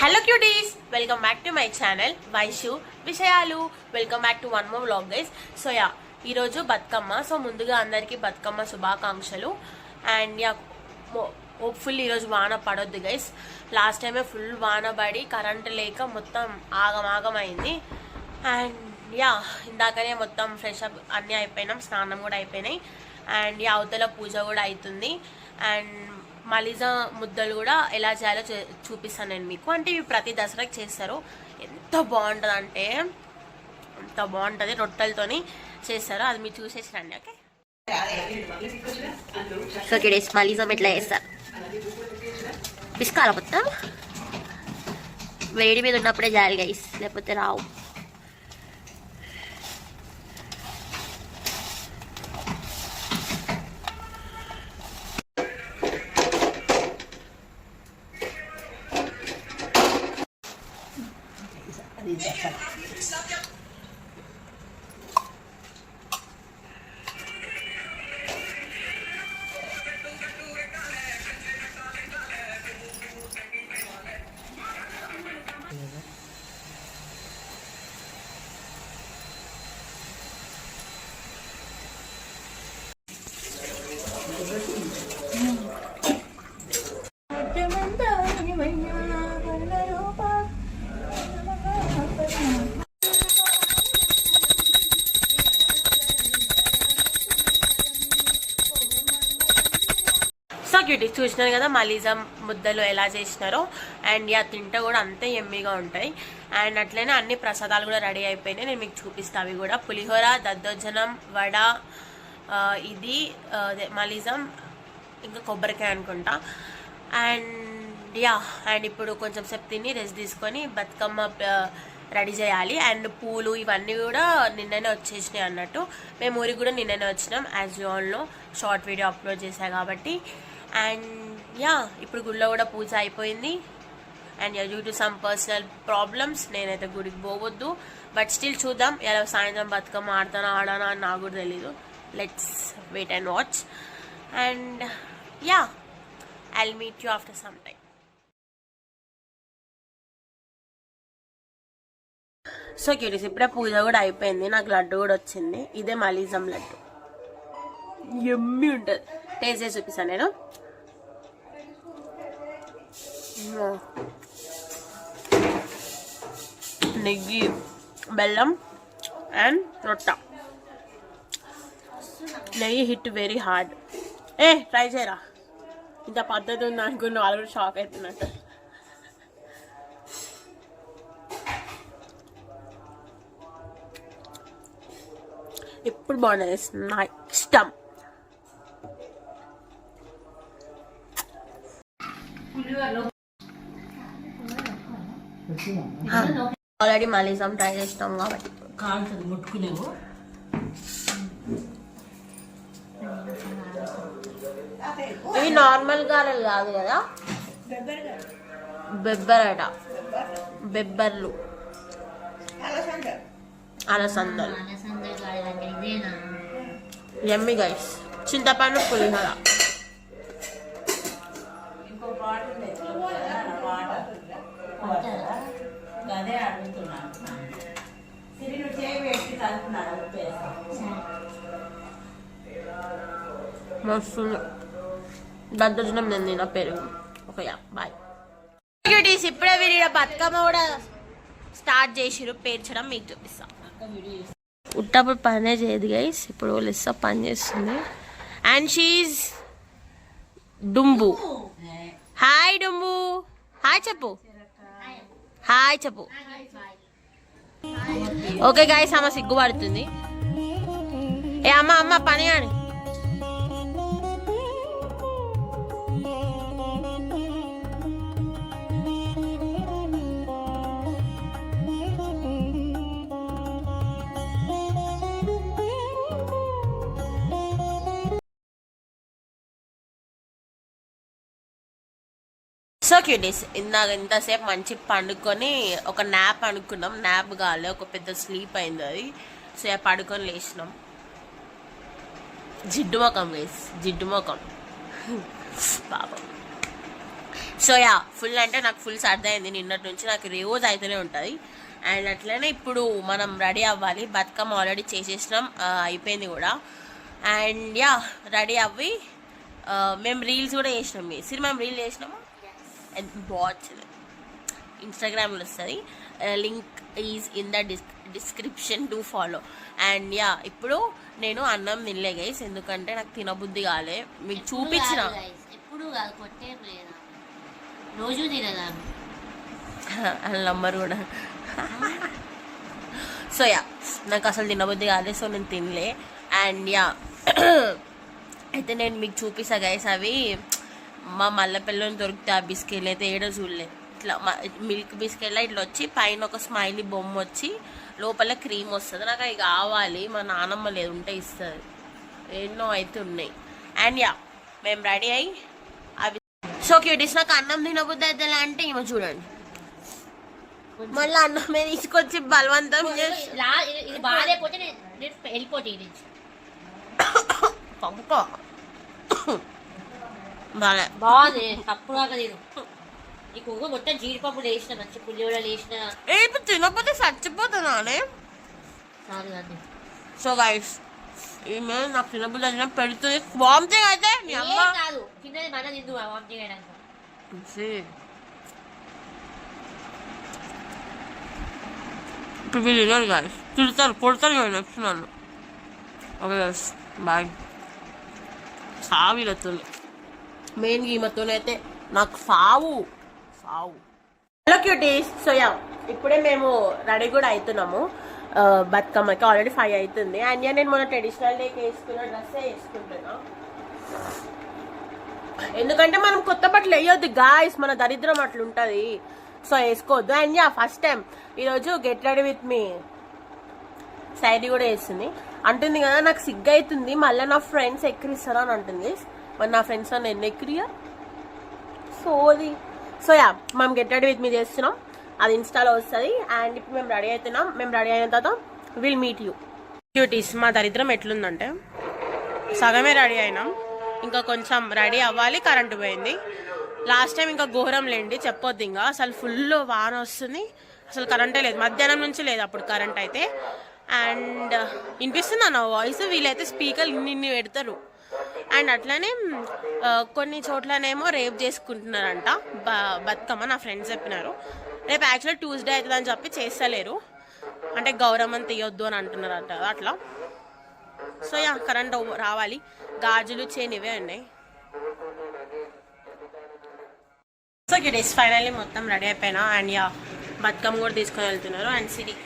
Hello cuties, welcome back to my channel Vaishu విషయాలు. Welcome back to one more vlog guys. So ఈరోజు Bathukamma. So ముందుగా అందరికీ బతుకమ్మ శుభాకాంక్షలు. And hopefully ఈరోజు వాన పడొద్దు గైస్. లాస్ట్ టైమే ఫుల్ వాన పడి కరెంట్ లేక మొత్తం ఆగమాగమైంది. అండ్ ఇందాకనే మొత్తం ఫ్రెష్ అప్ అన్నీ అయిపోయినాం, స్నానం కూడా అయిపోయినాయి. అండ్ అవతల పూజ కూడా అవుతుంది. అండ్ మలిజా ముద్దలు కూడా ఎలా చేయాలో చూపిస్తాను నేను మీకు. అంటే ఇవి ప్రతి దసరాకి చేస్తారు. ఎంత బాగుంటుంది అంటే ఎంత బాగుంటుంది, రొట్టెలతోని చేస్తారు. అది మీరు చూసేసి రండి. ఓకే, సో కిడేస్ మలిజం ఎట్లా చేస్తారు పిసుకాల మొత్తం వేడి మీద ఉన్నప్పుడే చేయాలి గైస్, లేకపోతే రావు. క్యూటీ చూసినారు కదా మలిజం ముద్దలు ఎలా చేసినారో. అండ్ తింటే కూడా అంతే ఎమ్మీగా ఉంటాయి. అండ్ అట్లనే అన్ని ప్రసాదాలు కూడా రెడీ అయిపోయినాయి, నేను మీకు చూపిస్తాను. అవి కూడా పులిహోర, దద్దోజనం, వడ, ఇది మలిజం, ఇంకా కొబ్బరికాయ అనుకుంటా. అండ్ ఇప్పుడు కొంచెం సేపు తిని రెస్ట్ తీసుకొని బతుకమ్మ రెడీ చేయాలి. అండ్ పూలు ఇవన్నీ కూడా నిన్ననే వచ్చేసినాయి అన్నట్టు. మేము ఊరికి కూడా నిన్ననే వచ్చినాం. యాజ్ యూఆల్లో షార్ట్ వీడియో అప్లోడ్ చేశాను కాబట్టి. అండ్ ఇప్పుడు గుడిలో కూడా పూజ అయిపోయింది. And due to some personal problems నేనైతే గుడికి పోవద్దు. బట్ స్టిల్ చూద్దాం, ఎలా సాయంత్రం బతుకమ్మ ఆడతానా అని నాకు కూడా తెలీదు. Let's wait and watch. And I'll meet you after some time. So cuties, ఇప్పుడే పూజ కూడా అయిపోయింది. నాకు లడ్డు కూడా వచ్చింది. ఇదే మలిజం లడ్డు, ఎమ్మి ఉంటుంది. టేస్ట్ చేసి చూపిస్తాను నేను. నెయ్యి, బెల్లం అండ్ రొట్ట. నెయ్యి హిట్ వెరీ హార్డ్. ట్రై చేయరా, ఇంత పద్ధతి ఉంది అనుకున్న వాళ్ళు కూడా షాక్ అవుతున్నట్టు. ఎప్పుడు బాగుంటుంది, నా ఇష్టం. ఆల్రెడీ మలిజం ట్రై చేస్తాం కాబట్టి ముట్టుకునేవు. ఇవి నార్మల్ గారెలు కాదు కదా, బెబ్బరట, బెబ్బర్లు, అలసందలు. Yummy guys. చింతపండు పులిహోర. మస్తు దద్దోజనం నేను తిన్న పెరుగు. Okay, bye. క్యూటీస్, ఇప్పుడే వీడియో బతుకమ్మ కూడా స్టార్ట్ చేసిరు పేర్చడం, మీకు చూపిస్తా. ఉట్టప్పుడు పనే చేయదు గైస్, ఇప్పుడు లిస్సా పని చేస్తుంది. And she's Dumbu. Hi Dumbu, hi చెప్పు, హాయ్ చెప్పు. ఓకే గైస్, అమ్మ సిగ్గుపడుతుంది. అమ్మ పని అని. సో క్యూటీస్, ఇంతసేపు మంచి పండుకొని ఒక న్యాప్ అనుకున్నాం. న్యాప్ కాలే, ఒక పెద్ద స్లీప్ అయింది అది. సో పడుకొని లేచినాం. జిడ్డు ముఖం వేసి, జిడ్డు ముఖం పాపం. సో యా ఫుల్ అంటే నాకు ఫుల్ సర్ది అయింది నిన్నటి నుంచి, నాకు రోజు అయితేనే ఉంటుంది. అండ్ అట్లనే ఇప్పుడు మనం రెడీ అవ్వాలి. బతుకమ్మ ఆల్రెడీ చేసేసినాం, అయిపోయింది కూడా. అండ్ యా రెడీ అవ్వి మేము రీల్స్ కూడా చేసినాం. మేము రీల్ చేసినాము, బాగుంది, ఇన్స్టాగ్రామ్లో వస్తుంది, link is in the description to follow. And yeah ఇప్పుడు నేను అన్నం తినలే గైస్, ఎందుకంటే నాకు తినబుద్ధి కాలే. మీకు చూపించిన ఎప్పుడు రోజు తినదాను నంబర్ కూడా. సో యా నాకు అసలు తినబుద్ధి కాలేదు, సో నేను తినలే. అండ్ యా అయితే నేను మీకు చూపిస్తా గైస్, అవి మా మల్లెపల్లిని దొరికితే ఆ బిస్కెట్లు అయితే ఏడో చూడలే. ఇట్లా మిల్క్ బిస్కెట్లో ఇట్లా వచ్చి పైన ఒక స్మైలీ బొమ్మ వచ్చి లోపల క్రీమ్ వస్తుంది. నాకు అవి కావాలి, మా నాన్నమ్మ లేదు ఉంటే ఇస్తుంది. ఎన్నో అయితే ఉన్నాయి. అండ్ యా మేము రెడీ అయ్యి అవి సో క్యూటీస్. నాకు అన్నం తినబుద్ధి అయితే అంటే ఏమో చూడండి, మళ్ళీ అన్నమే తీసుకొచ్చి బలవంతం చేసి పంపుకో. బాగుంది తప్పుగా తిను. నీకు మొత్తం జీడిపప్పు లేచిన మంచి పులిహోర లేచిన ఇప్పుడు తినకపోతే చచ్చిపోతున్నానే. సో గైస్ ఈమె నాకు తినబుద్ధి అయినా పెడుతుంది, వామిటింగ్ అయితే కాదు తిన్నది మన తిందు వామిటింగ్ అయినాక. ఇప్పుడు వీళ్ళు తినరు గైస్, తిడతారు కొడతారు కదా నచ్చున్నాను. Okay guys bye. సావిలతో మెయిన్ ఈమెతోనైతే నాకు సావు. Hello cuties. సో యా ఇప్పుడే మేము రెడీ కూడా అవుతున్నాము బతుకమ్మకి. ఆల్రెడీ 5 అవుతుంది. అండ్ నేను మొన్న ట్రెడిషనల్ డేకి వేసుకున్న డ్రెస్సే వేసుకుంటున్నా, ఎందుకంటే మనం కొత్త బట్టలు వేయొద్దు గాయస్, మన దరిద్రం అట్లుంటుంది. సో వేసుకోవద్దు. అండ్ యా ఫస్ట్ టైం ఈరోజు గెట్ రెడీ విత్ మీ సైడీ కూడా వేస్తుంది. అంటుంది కదా నాకు సిగ్గు అవుతుంది, మళ్ళీ నా ఫ్రెండ్స్ ఎక్కిరిస్తారా అని అంటుంది. మరి నా ఫ్రెండ్స్ నన్ను ఎన్ని ఎక్కిరియా సోది. సో యా మనం గెట్ రెడీ విత్ మీ చేస్తున్నాం, అది ఇన్స్టాలో వస్తుంది. అండ్ ఇప్పుడు మేము రెడీ అవుతున్నాం. మేము రెడీ అయిన తర్వాత విల్ మీట్ యూ. క్యూటీస్ మా దరిద్రం ఎట్లుందంటే సగమే రెడీ అయినాం, ఇంకా కొంచెం రెడీ అవ్వాలి, కరెంటు పోయింది. లాస్ట్ టైం ఇంకా ఘోరం లేండి, చెప్పొద్దు. ఇంకా అసలు ఫుల్ వాన వస్తుంది, అసలు కరెంటే లేదు, మధ్యాహ్నం నుంచి లేదు అప్పుడు కరెంట్ అయితే. అండ్ వినిపిస్తుంది నా వాయిస్, వీళ్ళైతే స్పీకర్ ఇన్ని పెడతారు. అండ్ అట్లనే కొన్ని చోట్లనేమో రేపు చేసుకుంటున్నారంట బతుకమ్మ, నా ఫ్రెండ్స్ చెప్పినారు. రేపు యాక్చువల్లీ ట్యూస్డే అవుతుందని చెప్పి చేస్తలేరు, అంటే గౌరమ్మని తీయొద్దు అని అంటున్నారంట అట్లా. సో యా కరెంట్ రావాలి, గాజులు చైన్ ఇవే ఉన్నాయి. సో కిడీస్ ఫైనల్లీ మొత్తం రెడీ అయిపోయినా. అండ్ యా బతుకమ్మ కూడా తీసుకొని వెళ్తున్నారు. అండ్ సిటీ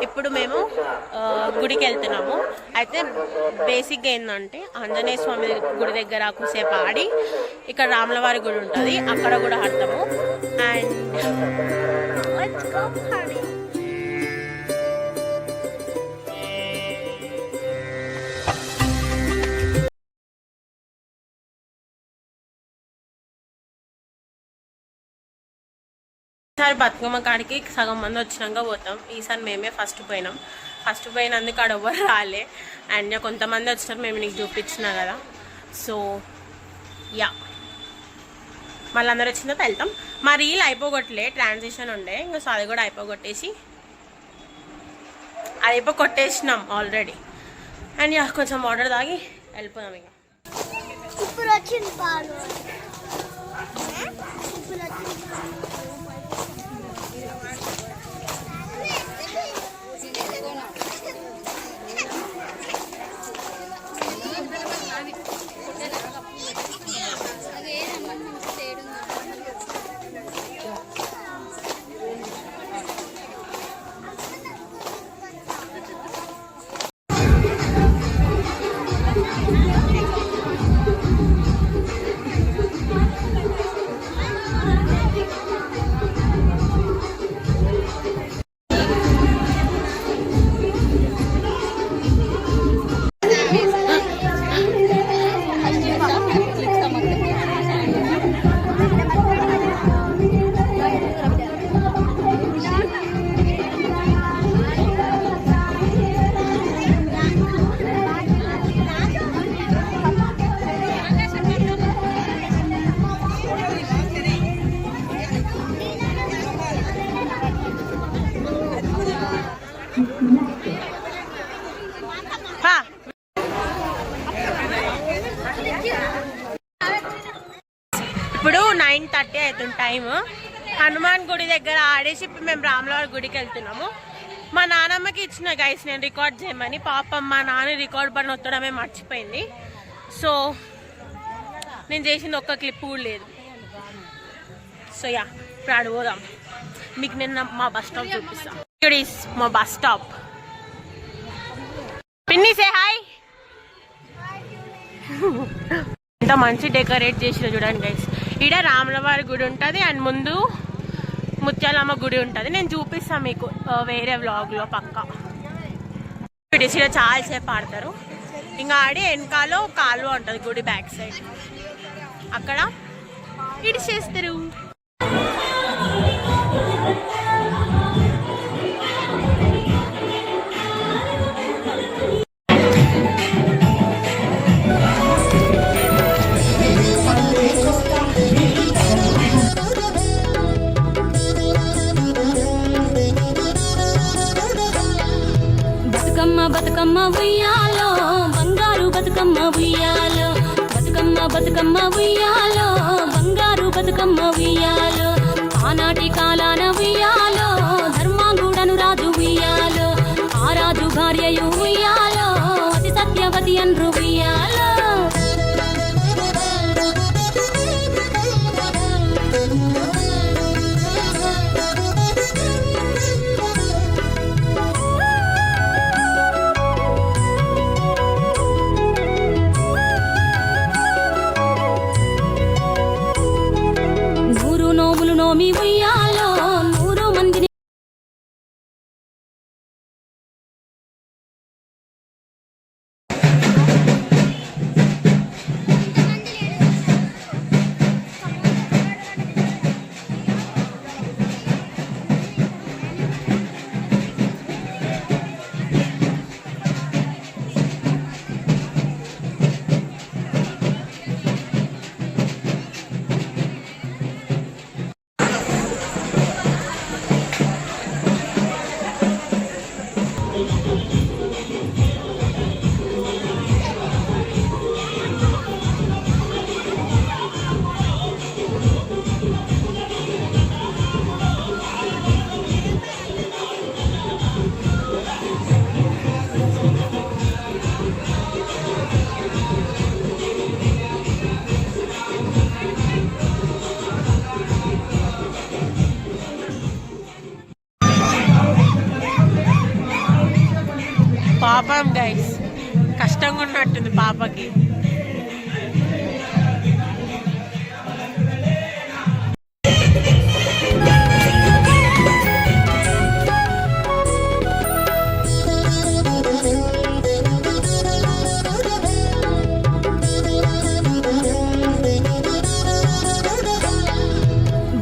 ఇప్పుడు మేము గుడికి వెళ్తున్నాము. అయితే బేసిక్గా ఏంటంటే ఆంజనేయ స్వామి గుడి దగ్గర కొద్దిసేపు ఆడి ఇక్కడ రాములవారి గుడి ఉంటుంది, అక్కడ కూడా ఆడతాము. అండ్ ఈసారి బతుకమ్మ కాడికి సగం మంది వచ్చినాక పోతాం. ఈసారి మేమే ఫస్ట్ పోయినందుకు ఆడ ఎవరు రాలే. అండ్ కొంతమంది వచ్చినారు, మేము నీకు చూపించినా కదా. సో యా మళ్ళీ అందరూ వచ్చిన తర్వాత వెళ్తాం. మా రీల్ అయిపోగొట్టలే, ట్రాన్సిషన్ ఉండే, ఇంకా సో అది కూడా అయిపోగొట్టేసి అది కొట్టేసినాం ఆల్రెడీ. అండ్ యా కొంచెం వాటర్ తాగి వెళ్ళిపోదాం. ఇక ఇప్పుడు వచ్చింది పాలు. ఇప్పుడు 9:30 అవుతుంది టైం. హనుమాన్ గుడి దగ్గర ఆడేసి ఇప్పుడు మేము రాములవారి గుడికి వెళ్తున్నాము. మా నానమ్మకి ఇచ్చిన గైస్ నేను రికార్డ్ చేయమని. పాపం మా నాన్న రికార్డ్ పని ఒత్తడమే మర్చిపోయింది. సో నేను చేసింది ఒక్క క్లిప్ కూడా లేదు. సో యా ఇప్పుడు అడుగుదాం. మీకు నిన్న మా బస్ స్టాప్ చూపిస్తాం. ఇక్కడ ఈస్ మా బస్ స్టాప్. పిన్ని సే హాయ్. ఎంత మంచి డెకరేట్ చేసిన చూడండి గైస్. ఈడ రాములవారి గుడి ఉంటుంది అండ్ ముందు ముత్యాలమ్మ గుడి ఉంటుంది. నేను చూపిస్తాను మీకు వేరే వ్లాగ్లో పక్కా. ఇక్కడ చాలాసేపు ఆడతారు. ఇంకా ఆడి వెనకాలో కాలువ ఉంటుంది గుడి బ్యాక్ సైడ్, అక్కడ ఇడిచేస్తారు. బతుకమ్మ ఉయ్యాలో బంగారు బతుకమ్మ ఉయ్యాలో, బతుకమ్మ బతుకమ్మ ఉయ్యాలో బంగారు బతుకమ్మ ఉయ్యాలో, ఆనాటి కాలాన ఉయ్యాలో ధర్మాంగుడను రాజు ఉయ్యాలో, ఆ రాజు భార్యయు ఉయ్యాలో అతి సత్యవతి అన్రు ఉయ్యాలో. నోమి ఉయ్యాలో 100 మందిని పాపం గైస్ కష్టంగా ఉన్నట్టుంది పాపకి.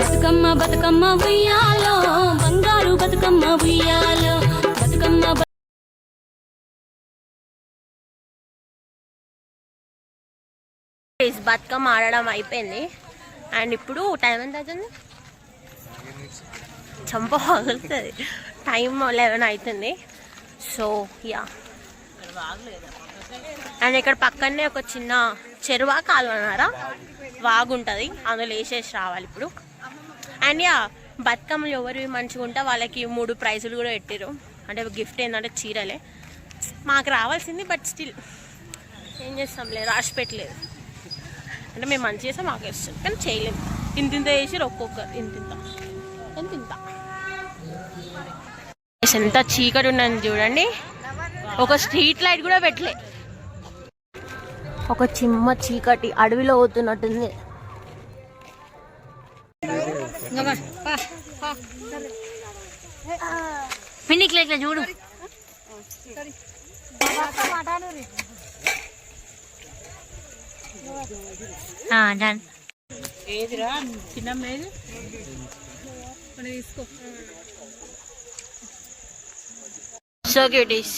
బతుకమ్మ బతుకమ్మ ఉయ్యాలో బంగారు బతుకమ్మ ఉయ్యాలో, బతుకమ్మ బతుకమ్మ ఆడడం అయిపోయింది అండ్ ఇప్పుడు టైం ఎంత అవుతుంది? చంప పగులుతుంది. టైం 11 అవుతుంది. సో యా అండ్ ఇక్కడ పక్కనే ఒక చిన్న చెరువా కాలువనారా వాగు ఉంటుంది, అందులో వేసేసి రావాలి ఇప్పుడు. అండ్ యా బతుకమ్మలు ఎవరు మంచిగా ఉంటే వాళ్ళకి 3 ప్రైజులు కూడా పెట్టారు. అంటే గిఫ్ట్ ఏంటంటే చీరలే. మాకు రావాల్సింది బట్ స్టిల్ ఏం చేస్తాంలే, రాసి పెట్టలేదు. అంటే మేము మంచి చేస్తాం మాకు ఇస్తాం కానీ చేయలేము. ఇంతింత చేసి ఒక్కొక్కరు ఇంతింత ఎంతింత. ఎంత చీకటి ఉన్నది చూడండి. ఒక స్ట్రీట్ లైట్ కూడా పెట్టలే. ఒక చిమ్మ చీకటి అడవిలో పోతున్నట్టుంది. పిన్నికి ఇట్లా చూడు. ఏదిరా చిన్న తీసుకో. సో క్యూటీస్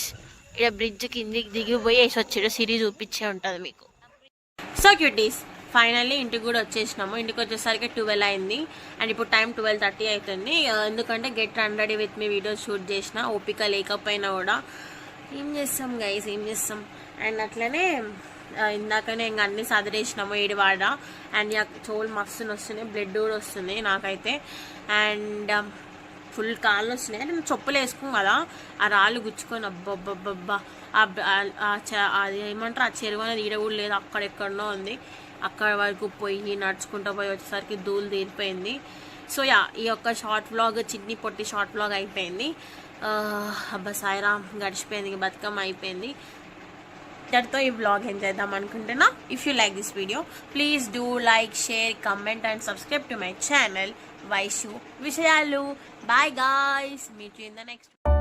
ఇక్కడ బ్రిడ్జ్ కిందికి దిగిపోయి వేసి వచ్చాడు. సిరీ చూపించే ఉంటుంది మీకు. సో క్యూటీస్ ఫైనల్లీ ఇంటికి కూడా వచ్చేసినాము. ఇంటికి వచ్చేసరికి 12 అయింది అండ్ ఇప్పుడు టైం 12:30 అవుతుంది. ఎందుకంటే get run ready with me video shoot చేసిన ఓపిక లేకపోయినా కూడా ఏం చేస్తాం గైస్, ఏం చేస్తాం. అండ్ అట్లనే ఇందాకనే ఇంకా అన్ని సదిరేసినాము ఏడివాడ. అండ్ చోలు మస్తు వస్తున్నాయి, బ్లడ్ కూడా వస్తుంది నాకైతే. అండ్ ఫుల్ కాళ్ళు వస్తున్నాయి. అంటే మేము చెప్పులు వేసుకోం కదా, ఆ రాళ్ళు గుచ్చుకొని అబ్బబ్బబ్బబ్బా. అది ఏమంటారు, ఆ చెరువు అనేది ఈడ కూడా లేదు, అక్కడెక్కడనో ఉంది. అక్కడ వరకు పోయి నడుచుకుంటూ పోయి వచ్చేసరికి ధూళి తీరిపోయింది. సో యా, ఈ యొక్క షార్ట్ వ్లాగ్, చిన్ని పొట్టి షార్ట్ వ్లాగ్ అయిపోయింది. అబ్బా సాయిరామ్, గడిచిపోయింది, బతుకమ్మ అయిపోయింది. ఇంతటితో ఈ వ్లాగ్ ఏం చేద్దాం అనుకుంటున్నా. If you like this video, please do like, share, comment and subscribe to my channel Vaishu విషయాలు. Bye guys, meet you in the next.